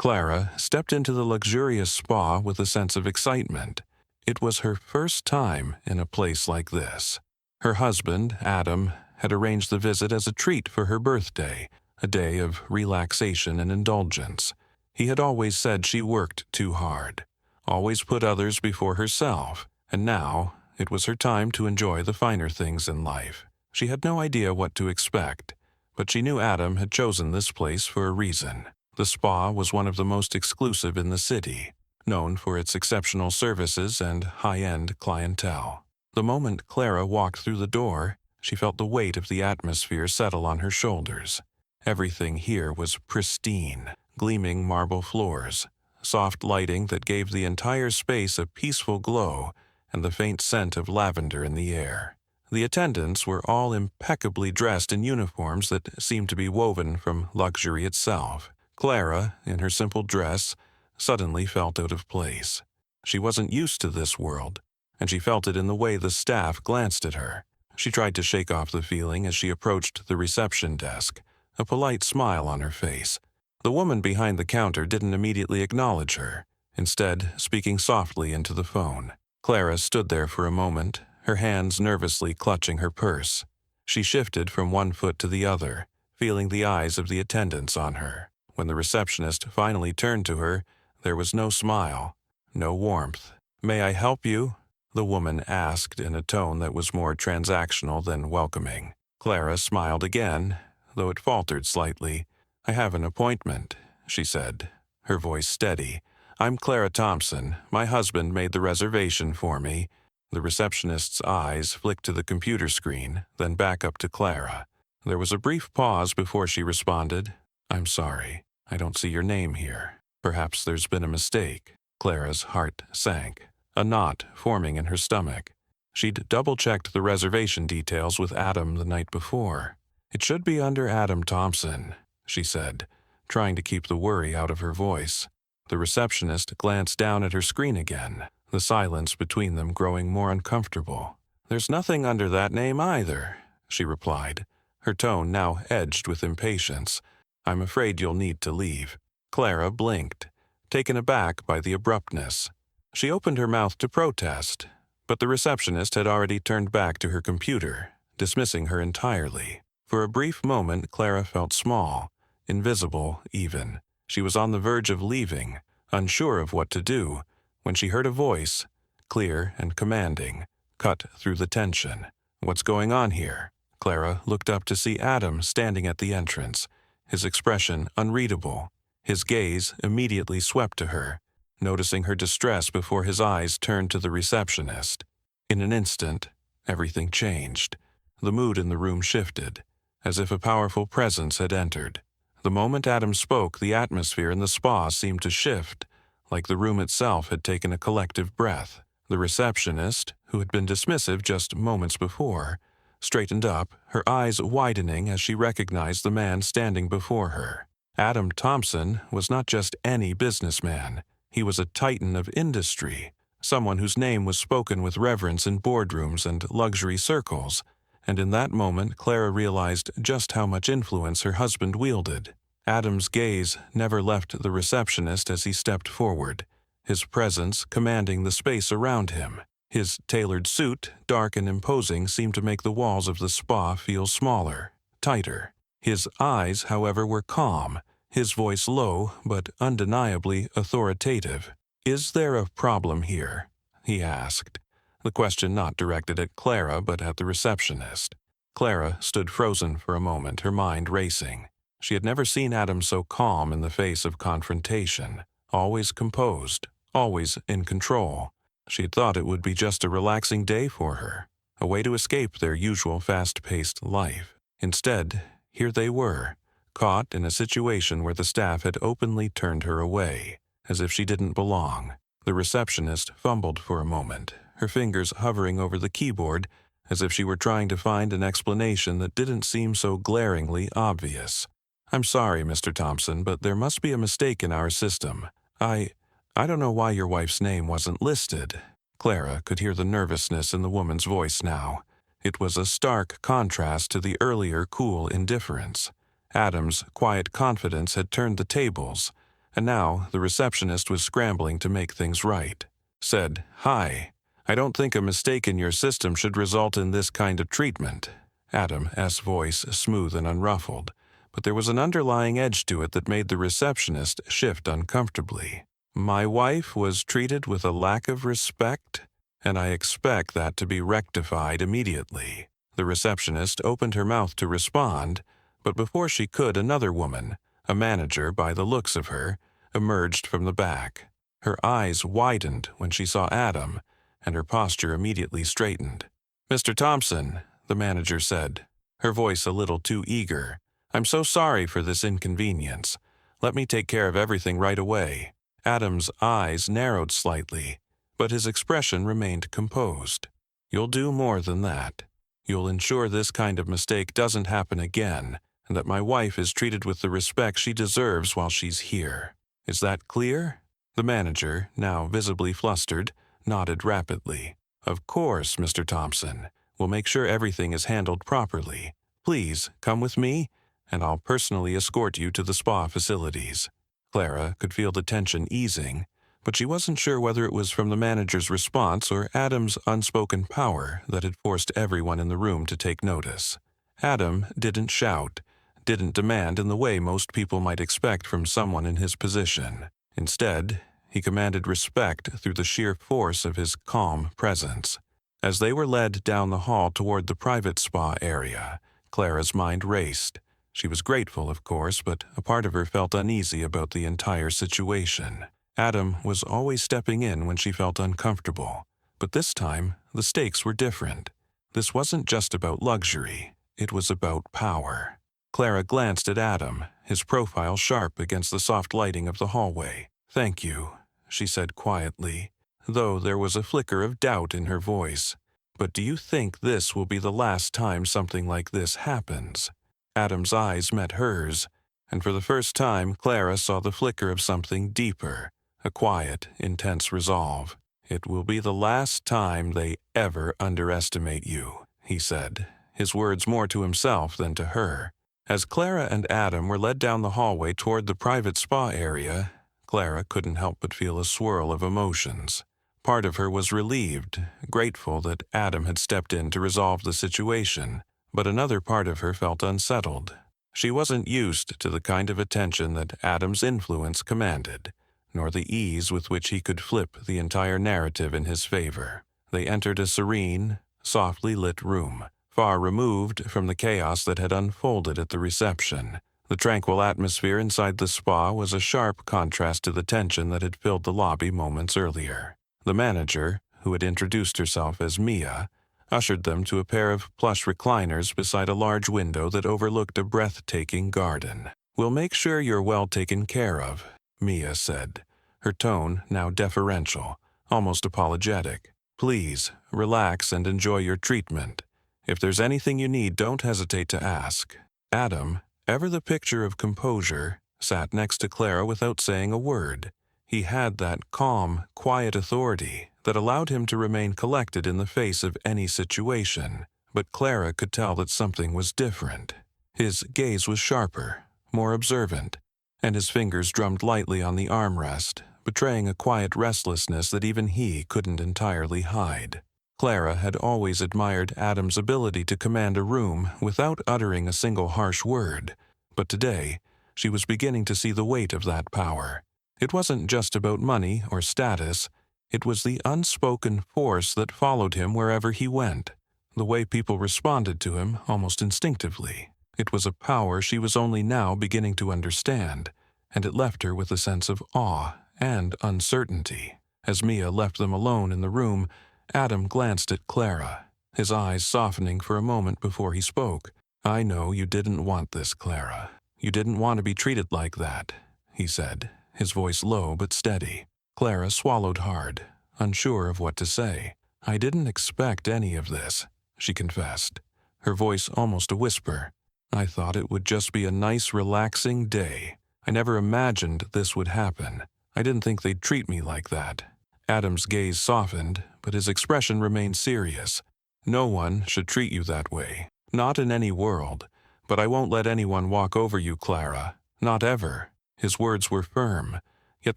Clara stepped into the luxurious spa with a sense of excitement. It was her first time in a place like this. Her husband, Adam, had arranged the visit as a treat for her birthday, a day of relaxation and indulgence. He had always said she worked too hard, always put others before herself, and now it was her time to enjoy the finer things in life. She had no idea what to expect, but she knew Adam had chosen this place for a reason. The spa was one of the most exclusive in the city, known for its exceptional services and high-end clientele. The moment Clara walked through the door, she felt the weight of the atmosphere settle on her shoulders. Everything here was pristine, gleaming marble floors, soft lighting that gave the entire space a peaceful glow, and the faint scent of lavender in the air. The attendants were all impeccably dressed in uniforms that seemed to be woven from luxury itself. Clara, in her simple dress, suddenly felt out of place. She wasn't used to this world, and she felt it in the way the staff glanced at her. She tried to shake off the feeling as she approached the reception desk, a polite smile on her face. The woman behind the counter didn't immediately acknowledge her, instead speaking softly into the phone. Clara stood there for a moment, her hands nervously clutching her purse. She shifted from one foot to the other, feeling the eyes of the attendants on her. When the receptionist finally turned to her, there was no smile, no warmth. "May I help you?" the woman asked in a tone that was more transactional than welcoming. Clara smiled again, though it faltered slightly. "I have an appointment," she said, her voice steady. "I'm Clara Thompson. My husband made the reservation for me." The receptionist's eyes flicked to the computer screen, then back up to Clara. There was a brief pause before she responded. "I'm sorry. I don't see your name here. Perhaps there's been a mistake." Clara's heart sank, a knot forming in her stomach. She'd double-checked the reservation details with Adam the night before. "It should be under Adam Thompson," she said, trying to keep the worry out of her voice. The receptionist glanced down at her screen again, the silence between them growing more uncomfortable. "There's nothing under that name either," she replied, her tone now edged with impatience. "I'm afraid you'll need to leave." Clara blinked, taken aback by the abruptness. She opened her mouth to protest, but the receptionist had already turned back to her computer, dismissing her entirely. For a brief moment, Clara felt small, invisible even. She was on the verge of leaving, unsure of what to do, when she heard a voice, clear and commanding, cut through the tension. "What's going on here?" Clara looked up to see Adam standing at the entrance, his expression unreadable. His gaze immediately swept to her, noticing her distress before his eyes turned to the receptionist. In an instant, everything changed. The mood in the room shifted, as if a powerful presence had entered. The moment Adam spoke, the atmosphere in the spa seemed to shift, like the room itself had taken a collective breath. The receptionist, who had been dismissive just moments before, straightened up, her eyes widening as she recognized the man standing before her. Adam Thompson was not just any businessman. He was a titan of industry, someone whose name was spoken with reverence in boardrooms and luxury circles. And in that moment, Clara realized just how much influence her husband wielded. Adam's gaze never left the receptionist as he stepped forward, his presence commanding the space around him. His tailored suit, dark and imposing, seemed to make the walls of the spa feel smaller, tighter. His eyes, however, were calm, his voice low but undeniably authoritative. "Is there a problem here?" he asked, the question not directed at Clara but at the receptionist. Clara stood frozen for a moment, her mind racing. She had never seen Adam so calm in the face of confrontation, always composed, always in control. She had thought it would be just a relaxing day for her, a way to escape their usual fast-paced life. Instead, here they were, caught in a situation where the staff had openly turned her away, as if she didn't belong. The receptionist fumbled for a moment, her fingers hovering over the keyboard as if she were trying to find an explanation that didn't seem so glaringly obvious. "I'm sorry, Mr. Thompson, but there must be a mistake in our system. I don't know why your wife's name wasn't listed." Clara could hear the nervousness in the woman's voice now. It was a stark contrast to the earlier cool indifference. Adam's quiet confidence had turned the tables. and now the receptionist was scrambling to make things right. Said, "Hi, I don't think a mistake in your system should result in this kind of treatment." Adam's voice smooth and unruffled, but there was an underlying edge to it that made the receptionist shift uncomfortably. "My wife was treated with a lack of respect, and I expect that to be rectified immediately." The receptionist opened her mouth to respond, but before she could, another woman, a manager by the looks of her, emerged from the back. Her eyes widened when she saw Adam, and her posture immediately straightened. "Mr. Thompson," the manager said, her voice a little too eager, "I'm so sorry for this inconvenience. Let me take care of everything right away." Adam's eyes narrowed slightly, but his expression remained composed. "You'll do more than that. You'll ensure this kind of mistake doesn't happen again, and that my wife is treated with the respect she deserves while she's here. Is that clear?" The manager, now visibly flustered, nodded rapidly. "Of course, Mr. Thompson. We'll make sure everything is handled properly. Please, come with me, and I'll personally escort you to the spa facilities." Clara could feel the tension easing, but she wasn't sure whether it was from the manager's response or Adam's unspoken power that had forced everyone in the room to take notice. Adam didn't shout, didn't demand in the way most people might expect from someone in his position. Instead, he commanded respect through the sheer force of his calm presence. As they were led down the hall toward the private spa area, Clara's mind raced. She was grateful, of course, but a part of her felt uneasy about the entire situation. Adam was always stepping in when she felt uncomfortable, but this time the stakes were different. This wasn't just about luxury, it was about power. Clara glanced at Adam, his profile sharp against the soft lighting of the hallway. "Thank you," she said quietly, though there was a flicker of doubt in her voice. "But do you think this will be the last time something like this happens?" Adam's eyes met hers, and for the first time Clara saw the flicker of something deeper, a quiet, intense resolve. "It will be the last time they ever underestimate you," he said, his words more to himself than to her. As Clara and Adam were led down the hallway toward the private spa area, Clara couldn't help but feel a swirl of emotions. Part of her was relieved, grateful that Adam had stepped in to resolve the situation, but another part of her felt unsettled. She wasn't used to the kind of attention that Adam's influence commanded, nor the ease with which he could flip the entire narrative in his favor. They entered a serene, softly lit room, far removed from the chaos that had unfolded at the reception. The tranquil atmosphere inside the spa was a sharp contrast to the tension that had filled the lobby moments earlier. The manager, who had introduced herself as Mia, ushered them to a pair of plush recliners beside a large window that overlooked a breathtaking garden. "We'll make sure you're well taken care of," Mia said, her tone now deferential, almost apologetic. "Please, relax and enjoy your treatment. If there's anything you need, don't hesitate to ask." Adam, ever the picture of composure, sat next to Clara without saying a word. He had that calm, quiet authority that allowed him to remain collected in the face of any situation, but Clara could tell that something was different. His gaze was sharper, more observant, and his fingers drummed lightly on the armrest, betraying a quiet restlessness that even he couldn't entirely hide. Clara had always admired Adam's ability to command a room without uttering a single harsh word, but today she was beginning to see the weight of that power. It wasn't just about money or status, it was the unspoken force that followed him wherever he went, the way people responded to him almost instinctively. It was a power she was only now beginning to understand, and it left her with a sense of awe and uncertainty. As Mia left them alone in the room, Adam glanced at Clara, his eyes softening for a moment before he spoke. "I know you didn't want this, Clara. You didn't want to be treated like that," he said, his voice low but steady. Clara swallowed hard, unsure of what to say. "I didn't expect any of this," she confessed, her voice almost a whisper. "I thought it would just be a nice, relaxing day. I never imagined this would happen. I didn't think they'd treat me like that." Adam's gaze softened, but his expression remained serious. "No one should treat you that way. Not in any world. But I won't let anyone walk over you, Clara. Not ever. His words were firm, yet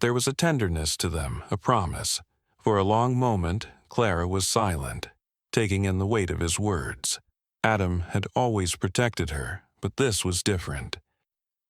there was a tenderness to them, a promise. For a long moment, Clara was silent, taking in the weight of his words. Adam had always protected her, but this was different.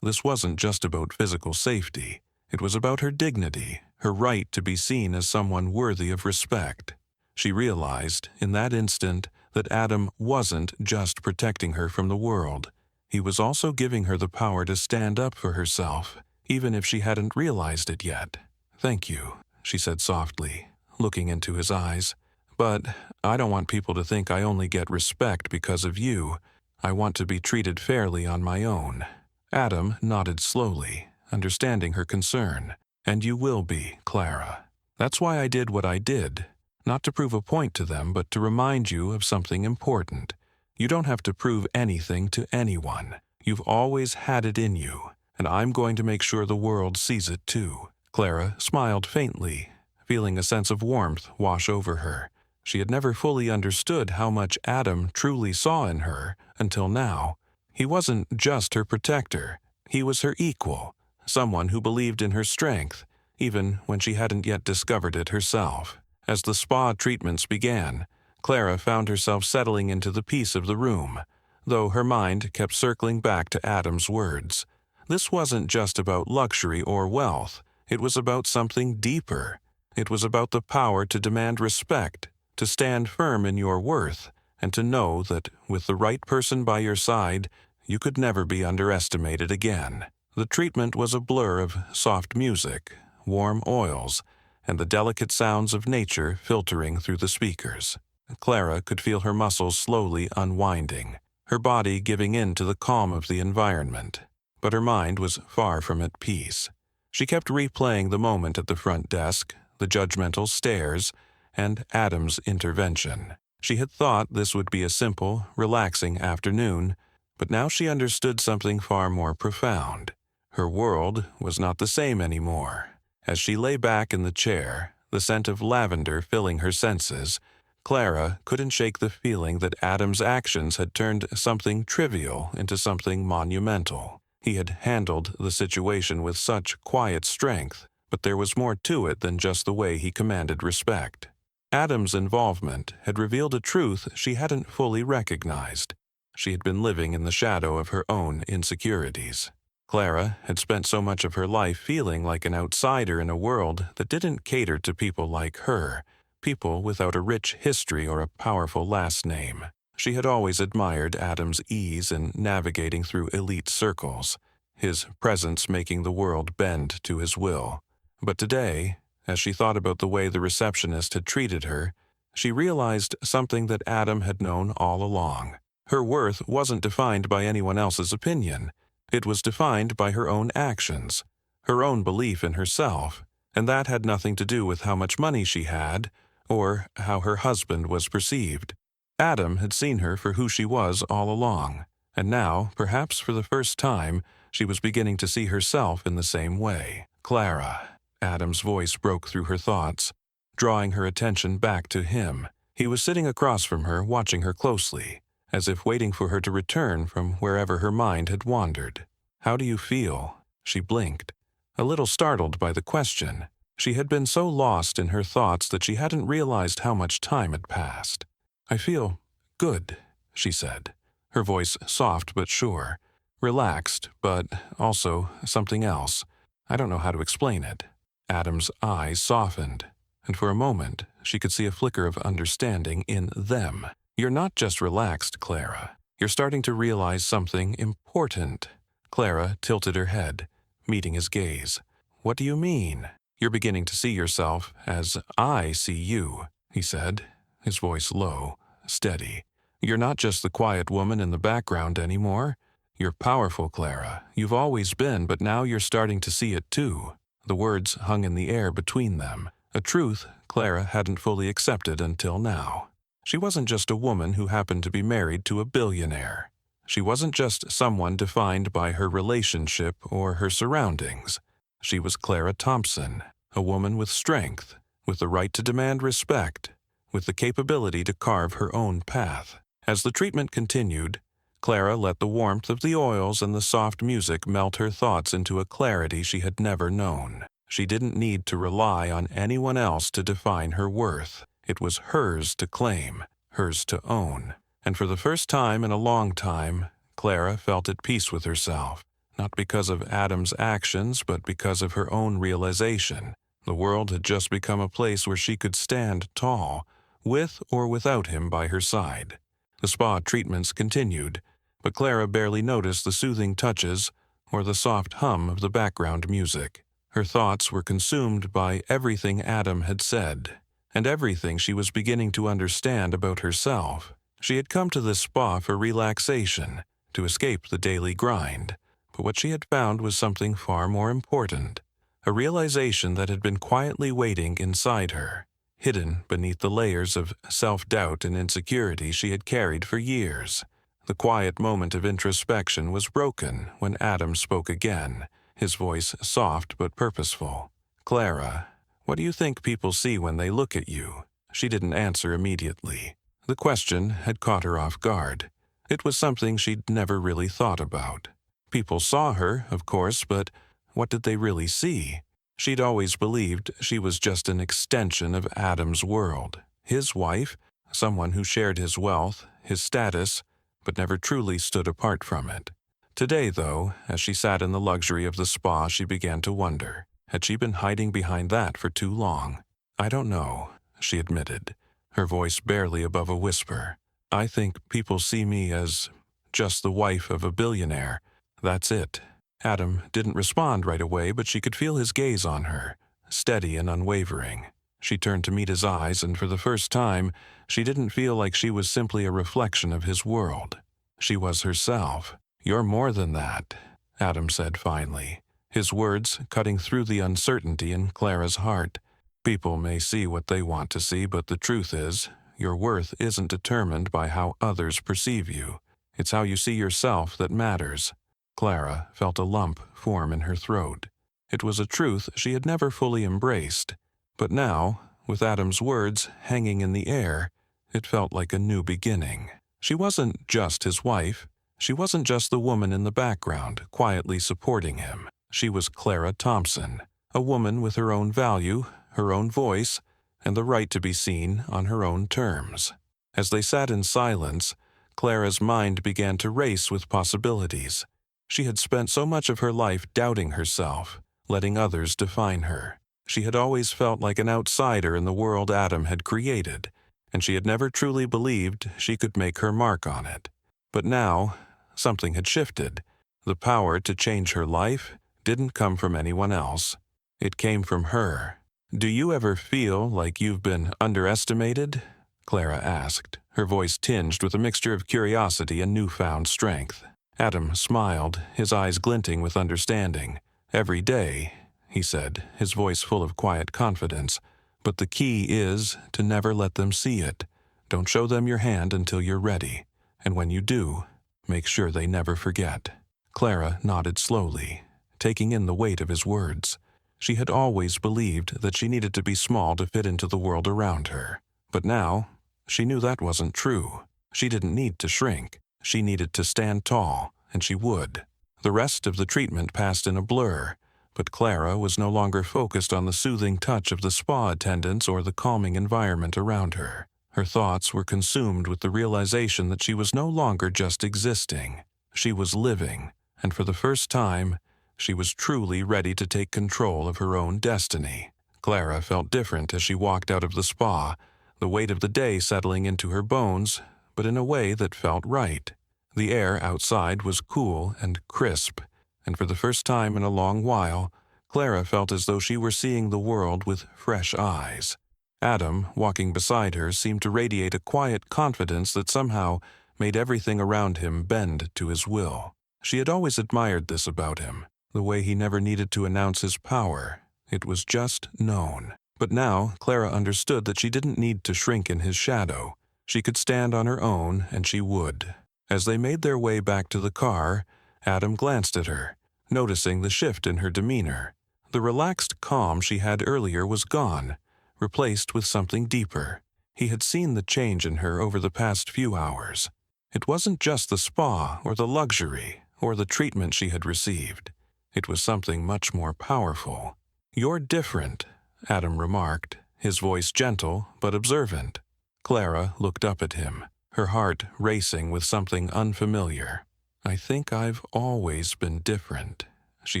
This wasn't just about physical safety. It was about her dignity, her right to be seen as someone worthy of respect. She realized, in that instant, that Adam wasn't just protecting her from the world. He was also giving her the power to stand up for herself, even if she hadn't realized it yet. "Thank you," she said softly, looking into his eyes. "But I don't want people to think I only get respect because of you. I want to be treated fairly on my own." Adam nodded slowly, understanding her concern. "And you will be, Clara. That's why I did what I did. Not to prove a point to them, but to remind you of something important. You don't have to prove anything to anyone. You've always had it in you, and I'm going to make sure the world sees it too." Clara smiled faintly, feeling a sense of warmth wash over her. She had never fully understood how much Adam truly saw in her until now. He wasn't just her protector. He was her equal, someone who believed in her strength, even when she hadn't yet discovered it herself. As the spa treatments began, Clara found herself settling into the peace of the room, though her mind kept circling back to Adam's words. This wasn't just about luxury or wealth. It was about something deeper. It was about the power to demand respect, to stand firm in your worth, and to know that with the right person by your side, you could never be underestimated again. The treatment was a blur of soft music, warm oils, and the delicate sounds of nature filtering through the speakers. Clara could feel her muscles slowly unwinding, her body giving in to the calm of the environment. But her mind was far from at peace. She kept replaying the moment at the front desk, the judgmental stares, and Adam's intervention. She had thought this would be a simple, relaxing afternoon, but now she understood something far more profound. Her world was not the same anymore. As she lay back in the chair, the scent of lavender filling her senses, Clara couldn't shake the feeling that Adam's actions had turned something trivial into something monumental. He had handled the situation with such quiet strength, but there was more to it than just the way he commanded respect. Adam's involvement had revealed a truth she hadn't fully recognized. She had been living in the shadow of her own insecurities. Clara had spent so much of her life feeling like an outsider in a world that didn't cater to people like her, people without a rich history or a powerful last name. She had always admired Adam's ease in navigating through elite circles, his presence making the world bend to his will. But today, as she thought about the way the receptionist had treated her, she realized something that Adam had known all along. Her worth wasn't defined by anyone else's opinion. It was defined by her own actions, her own belief in herself, and that had nothing to do with how much money she had or how her husband was perceived. Adam had seen her for who she was all along, and now, perhaps for the first time, she was beginning to see herself in the same way. "Clara," Adam's voice broke through her thoughts, drawing her attention back to him. He was sitting across from her, watching her closely, as if waiting for her to return from wherever her mind had wandered. "How do you feel?" She blinked, a little startled by the question. She had been so lost in her thoughts that she hadn't realized how much time had passed. "I feel good," she said, her voice soft but sure, relaxed, but also something else. "I don't know how to explain it." Adam's eyes softened, and for a moment she could see a flicker of understanding in them. "You're not just relaxed, Clara. You're starting to realize something important." Clara tilted her head, meeting his gaze. "What do you mean?" "You're beginning to see yourself as I see you," he said, his voice low, steady. "You're not just the quiet woman in the background anymore. You're powerful, Clara. You've always been, but now you're starting to see it too." The words hung in the air between them, a truth Clara hadn't fully accepted until now. She wasn't just a woman who happened to be married to a billionaire. She wasn't just someone defined by her relationship or her surroundings. She was Clara Thompson, a woman with strength, with the right to demand respect, with the capability to carve her own path. As the treatment continued, Clara let the warmth of the oils and the soft music melt her thoughts into a clarity she had never known. She didn't need to rely on anyone else to define her worth. It was hers to claim, hers to own. And for the first time in a long time, Clara felt at peace with herself, not because of Adam's actions, but because of her own realization. The world had just become a place where she could stand tall, with or without him by her side. The spa treatments continued, but Clara barely noticed the soothing touches or the soft hum of the background music. Her thoughts were consumed by everything Adam had said, and everything she was beginning to understand about herself. She had come to this spa for relaxation, to escape the daily grind, but what she had found was something far more important, a realization that had been quietly waiting inside her, hidden beneath the layers of self-doubt and insecurity she had carried for years. The quiet moment of introspection was broken when Adam spoke again, his voice soft but purposeful. "Clara, what do you think people see when they look at you?" She didn't answer immediately. The question had caught her off guard. It was something she'd never really thought about. People saw her, of course, but what did they really see? She'd always believed she was just an extension of Adam's world, his wife, someone who shared his wealth, his status, but never truly stood apart from it. Today, though, as she sat in the luxury of the spa, she began to wonder, had she been hiding behind that for too long? "I don't know," she admitted, her voice barely above a whisper. "I think people see me as just the wife of a billionaire. That's it." Adam didn't respond right away, but she could feel his gaze on her, steady and unwavering. She turned to meet his eyes, and for the first time, she didn't feel like she was simply a reflection of his world. She was herself. "You're more than that," Adam said finally, his words cutting through the uncertainty in Clara's heart. "People may see what they want to see, but the truth is, your worth isn't determined by how others perceive you. It's how you see yourself that matters." Clara felt a lump form in her throat. It was a truth she had never fully embraced, but now, with Adam's words hanging in the air, it felt like a new beginning. She wasn't just his wife. She wasn't just the woman in the background, quietly supporting him. She was Clara Thompson, a woman with her own value, her own voice, and the right to be seen on her own terms. As they sat in silence, Clara's mind began to race with possibilities. She had spent so much of her life doubting herself, letting others define her. She had always felt like an outsider in the world Adam had created, and she had never truly believed she could make her mark on it. But now, something had shifted. The power to change her life didn't come from anyone else. It came from her. "Do you ever feel like you've been underestimated?" Clara asked, her voice tinged with a mixture of curiosity and newfound strength. Adam smiled, his eyes glinting with understanding. "Every day," he said, his voice full of quiet confidence. "But the key is to never let them see it. Don't show them your hand until you're ready. And when you do, make sure they never forget." Clara nodded slowly, taking in the weight of his words. She had always believed that she needed to be small to fit into the world around her. But now, she knew that wasn't true. She didn't need to shrink. She needed to stand tall, and she would. The rest of the treatment passed in a blur, but Clara was no longer focused on the soothing touch of the spa attendants or the calming environment around her. Her thoughts were consumed with the realization that she was no longer just existing. She was living, and for the first time, she was truly ready to take control of her own destiny. Clara felt different as she walked out of the spa, the weight of the day settling into her bones, but in a way that felt right. The air outside was cool and crisp, and for the first time in a long while, Clara felt as though she were seeing the world with fresh eyes. Adam, walking beside her, seemed to radiate a quiet confidence that somehow made everything around him bend to his will. She had always admired this about him, the way he never needed to announce his power. It was just known. But now Clara understood that she didn't need to shrink in his shadow. She could stand on her own, and she would. As they made their way back to the car, Adam glanced at her, noticing the shift in her demeanor. The relaxed calm she had earlier was gone, replaced with something deeper. He had seen the change in her over the past few hours. It wasn't just the spa or the luxury or the treatment she had received. It was something much more powerful. "You're different," Adam remarked, his voice gentle but observant. Clara looked up at him, her heart racing with something unfamiliar. "I think I've always been different," she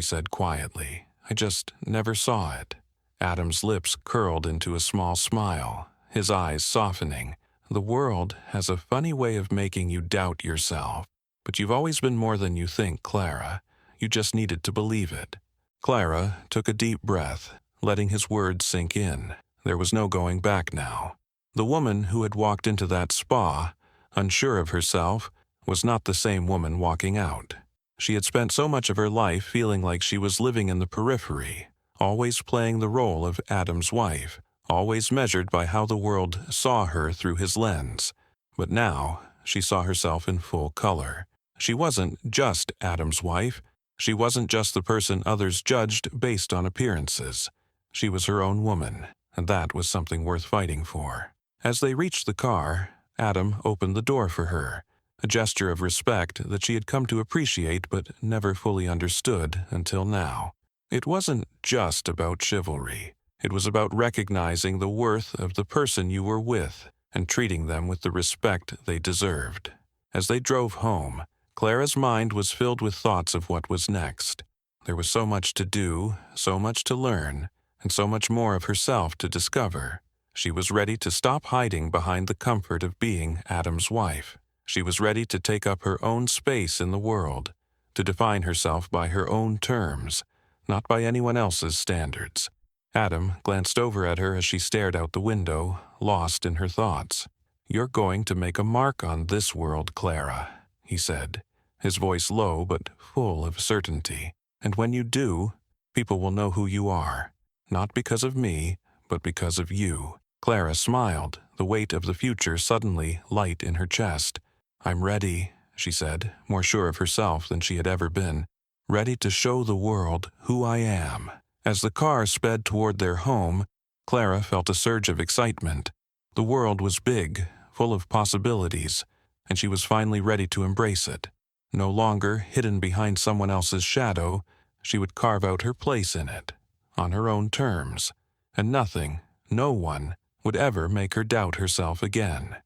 said quietly. "I just never saw it." Adam's lips curled into a small smile, his eyes softening. "The world has a funny way of making you doubt yourself. But you've always been more than you think, Clara. You just needed to believe it." Clara took a deep breath, letting his words sink in. There was no going back now. The woman who had walked into that spa, unsure of herself, was not the same woman walking out. She had spent so much of her life feeling like she was living in the periphery, always playing the role of Adam's wife, always measured by how the world saw her through his lens. But now she saw herself in full color. She wasn't just Adam's wife. She wasn't just the person others judged based on appearances. She was her own woman, and that was something worth fighting for. As they reached the car, Adam opened the door for her, a gesture of respect that she had come to appreciate but never fully understood until now. It wasn't just about chivalry. It was about recognizing the worth of the person you were with and treating them with the respect they deserved. As they drove home, Clara's mind was filled with thoughts of what was next. There was so much to do, so much to learn, and so much more of herself to discover. She was ready to stop hiding behind the comfort of being Adam's wife. She was ready to take up her own space in the world, to define herself by her own terms, not by anyone else's standards. Adam glanced over at her as she stared out the window, lost in her thoughts. "You're going to make a mark on this world, Clara," he said, his voice low but full of certainty. "And when you do, people will know who you are, not because of me, but because of you." Clara smiled, the weight of the future suddenly light in her chest. "I'm ready," she said, more sure of herself than she had ever been. "Ready to show the world who I am." As the car sped toward their home, Clara felt a surge of excitement. The world was big, full of possibilities, and she was finally ready to embrace it. No longer hidden behind someone else's shadow, she would carve out her place in it, on her own terms, and nothing, no one, would ever make her doubt herself again.